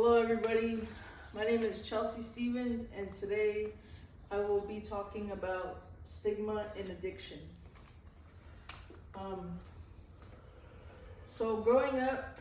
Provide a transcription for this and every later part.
Hello everybody, my name is Chelsea Stevens and today I will be talking about stigma in addiction. So growing up,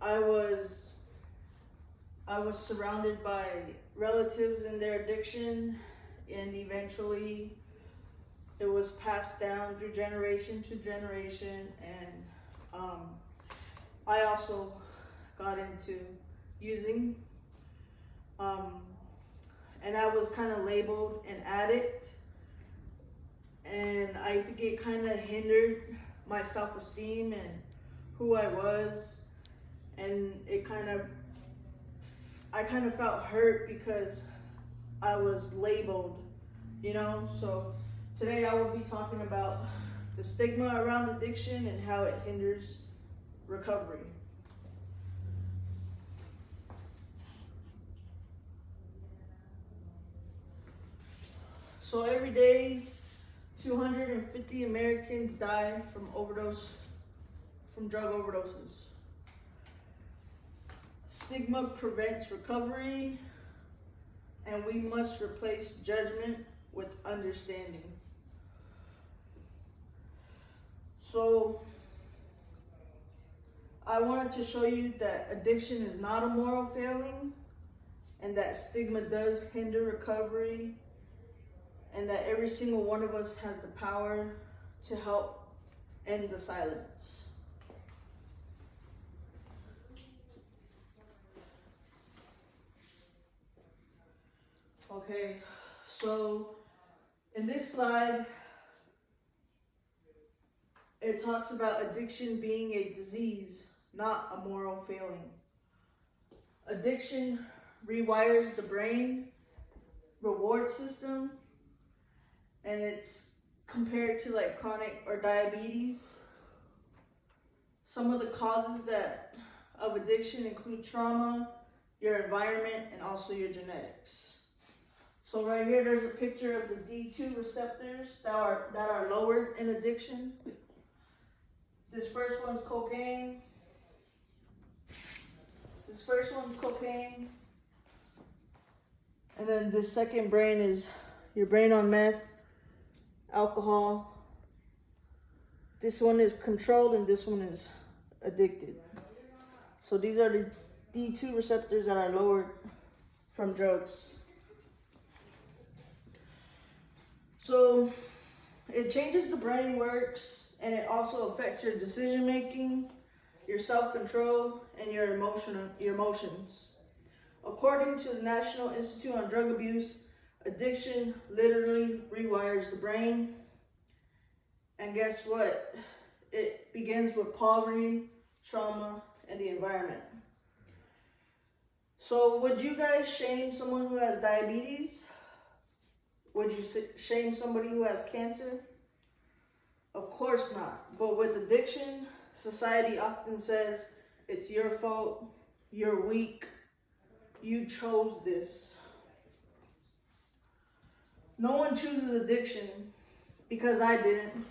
I was surrounded by relatives in their addiction, and eventually it was passed down through generation to generation, and I also got into using, and I was kind of labeled an addict, and I think it kind of hindered my self-esteem and who I was, and I kind of felt hurt because I was labeled, so today I will be talking about the stigma around addiction and how it hinders recovery. So every day, 250 Americans die from drug overdoses. Stigma prevents recovery, and we must replace judgment with understanding. So I wanted to show you that addiction is not a moral failing, and that stigma does hinder recovery, and that every single one of us has the power to help end the silence. Okay, so in this slide, it talks about addiction being a disease, not a moral failing. Addiction rewires the brain reward system, and it's compared to like chronic or diabetes. Some of the causes of addiction include trauma, your environment, and also your genetics. So right here, there's a picture of the D2 receptors that are lowered in addiction. This first one's cocaine. And then the second brain is your brain on meth, alcohol. This one is controlled and this one is addicted. So these are the D2 receptors that are lowered from drugs. So it changes the brain works, and it also affects your decision making, your self-control, and your emotions. According to the National Institute on Drug Abuse, addiction literally rewires the brain. And guess what? It begins with poverty, trauma, and the environment. So would you guys shame someone who has diabetes? Would you shame somebody who has cancer? Of course not. But with addiction, society often says, it's your fault, you're weak, you chose this. No one chooses addiction, because I didn't.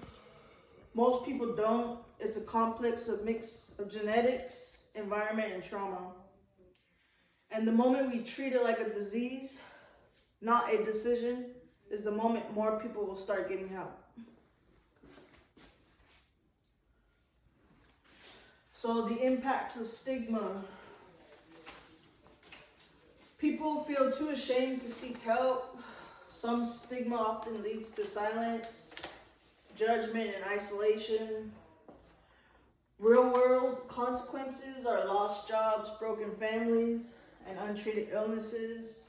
Most people don't. It's a mix of genetics, environment, and trauma. And the moment we treat it like a disease, not a decision, is the moment more people will start getting help. So the impacts of stigma. People feel too ashamed to seek help. Some stigma often leads to silence, judgment, and isolation. Real-world consequences are lost jobs, broken families, and untreated illnesses.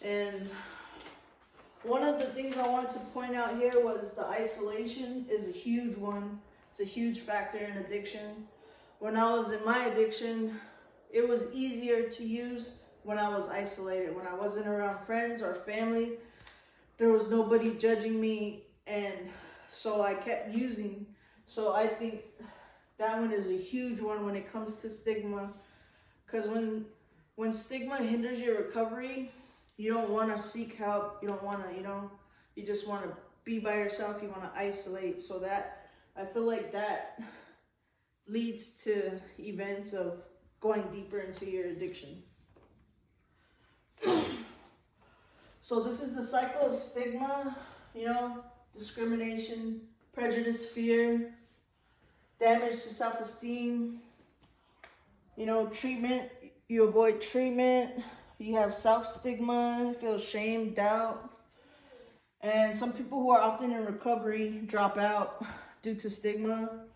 And one of the things I wanted to point out here was the isolation is a huge one. It's a huge factor in addiction. When I was in my addiction, it was easier to use when I was isolated. When I wasn't around friends or family, there was nobody judging me, and so I kept using. So I think that one is a huge one when it comes to stigma, because when stigma hinders your recovery, you don't want to seek help. You don't want to, you just want to be by yourself. You want to isolate. So that, I feel like that leads to events of going deeper into your addiction. So this is the cycle of stigma, discrimination, prejudice, fear, damage to self-esteem, treatment, you avoid treatment, you have self-stigma, you feel shame, doubt. And some people who are often in recovery drop out due to stigma.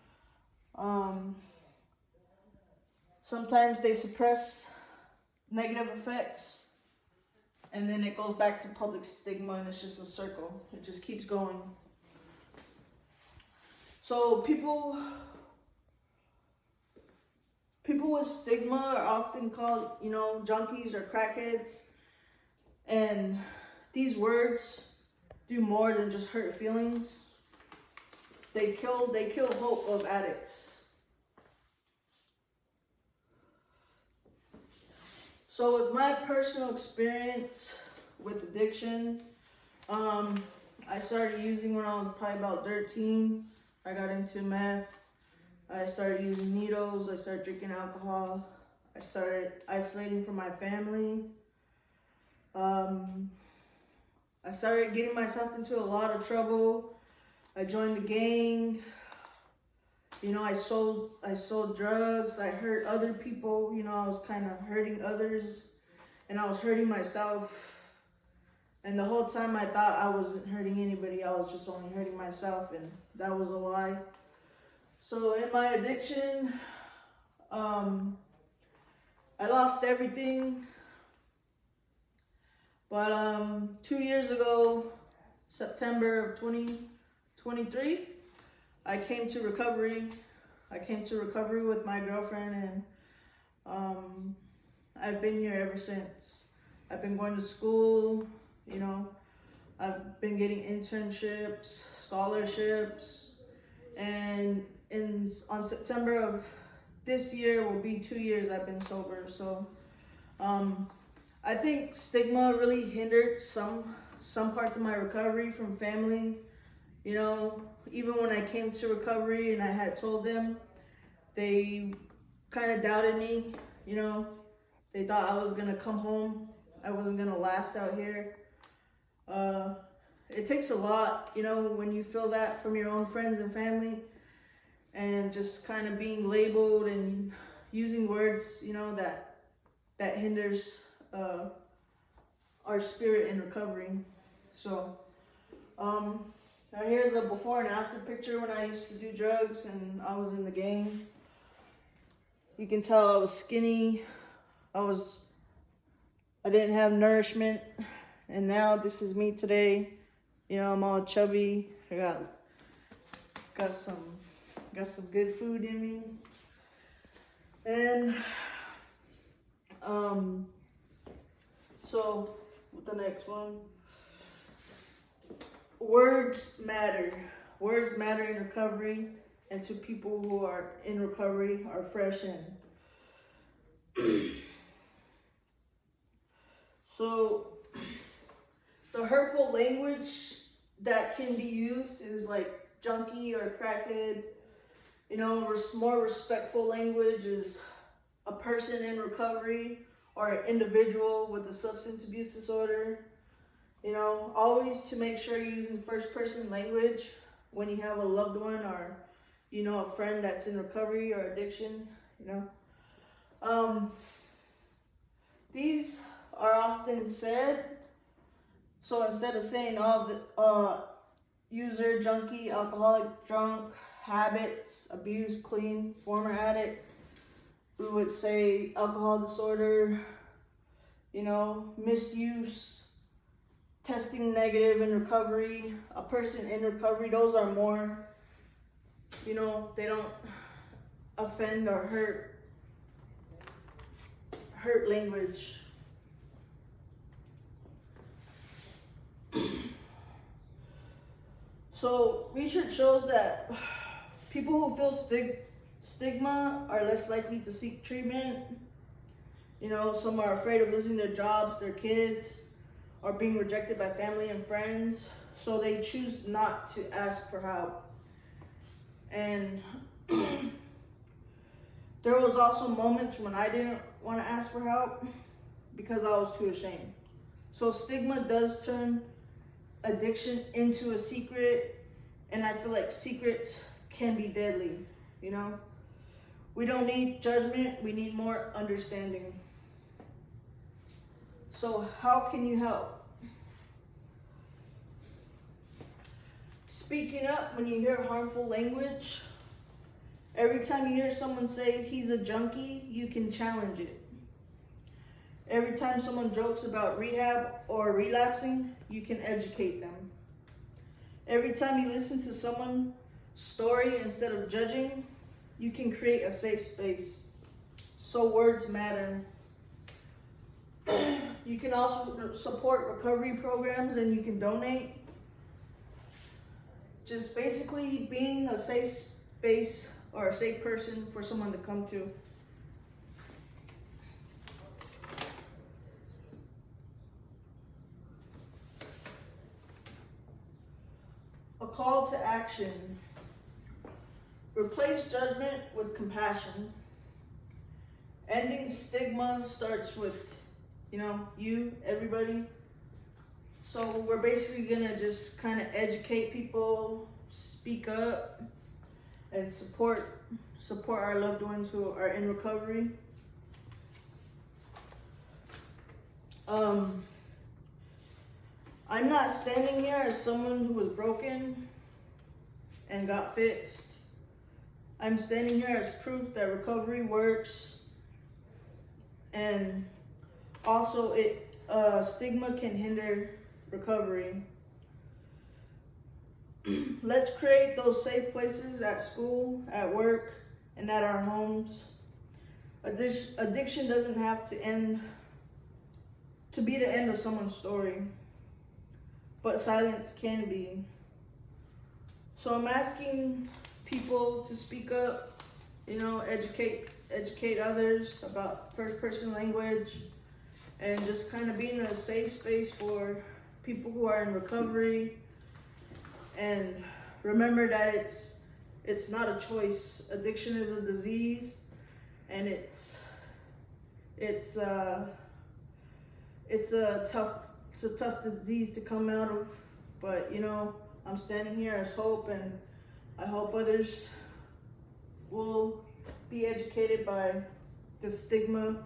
Sometimes they suppress negative effects, and then it goes back to public stigma, and it's just a circle. It just keeps going. So people with stigma are often called, junkies or crackheads. And these words do more than just hurt feelings. They kill hope of addicts. So with my personal experience with addiction, I started using when I was probably about 13. I got into meth. I started using needles. I started drinking alcohol. I started isolating from my family. I started getting myself into a lot of trouble. I joined the gang. I sold drugs. I hurt other people. I was kind of hurting others, and I was hurting myself. And the whole time I thought I wasn't hurting anybody. I was just only hurting myself, and that was a lie. So in my addiction, I lost everything. But 2 years ago, September of 2023, I came to recovery. I came to recovery with my girlfriend, and I've been here ever since. I've been going to school, I've been getting internships, scholarships, and on September of this year will be 2 years I've been sober. So I think stigma really hindered some parts of my recovery from family. Even when I came to recovery and I had told them, they kind of doubted me. They thought I was gonna come home. I wasn't gonna last out here. It takes a lot, when you feel that from your own friends and family, and just kind of being labeled and using words, that hinders our spirit in recovery. So, now here's a before and after picture when I used to do drugs and I was in the gang. You can tell I was skinny. I didn't have nourishment, and now this is me today. I'm all chubby. I got some good food in me, and so with the next one, words matter. Words matter in recovery, and to people who are in recovery, are fresh in. So the hurtful language that can be used is like junkie or crackhead. More respectful language is a person in recovery or an individual with a substance abuse disorder. Always to make sure you're using first person language when you have a loved one or, a friend that's in recovery or addiction, These are often said. So instead of saying user, junkie, alcoholic, drunk, habits, abuse, clean, former addict, we would say alcohol disorder, misuse, testing negative in recovery, a person in recovery. Those are more, they don't offend or hurt language. So research shows that people who feel stigma are less likely to seek treatment. Some are afraid of losing their jobs, their kids, or being rejected by family and friends. So they choose not to ask for help. And There was also moments when I didn't want to ask for help because I was too ashamed. So stigma does turn addiction into a secret, and I feel like secrets can be deadly, you know? We don't need judgment, we need more understanding. So how can you help? Speaking up when you hear harmful language. Every time you hear someone say he's a junkie, you can challenge it. Every time someone jokes about rehab or relapsing, you can educate them. Every time you listen to someone's story instead of judging, you can create a safe space. So words matter. You can also support recovery programs and you can donate. Just basically being a safe space or a safe person for someone to come to. A call to action. Replace judgment with compassion. Ending stigma starts with, you, everybody. So we're basically gonna just kind of educate people, speak up, and support our loved ones who are in recovery. I'm not standing here as someone who was broken and got fixed. I'm standing here as proof that recovery works, and also stigma can hinder recovery. Let's create those safe places at school, at work, and at our homes. Addiction doesn't have to be the end of someone's story, but silence can be. So I'm asking people to speak up, educate others about first-person language, and just kind of being a safe space for people who are in recovery. And remember that it's not a choice. Addiction is a disease, and it's a tough disease to come out of. But I'm standing here as hope, and I hope others will be educated by the stigma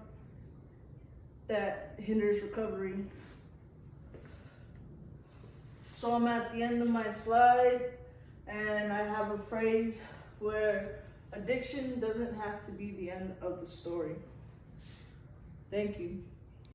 that hinders recovery. So I'm at the end of my slide, and I have a phrase where addiction doesn't have to be the end of the story. Thank you.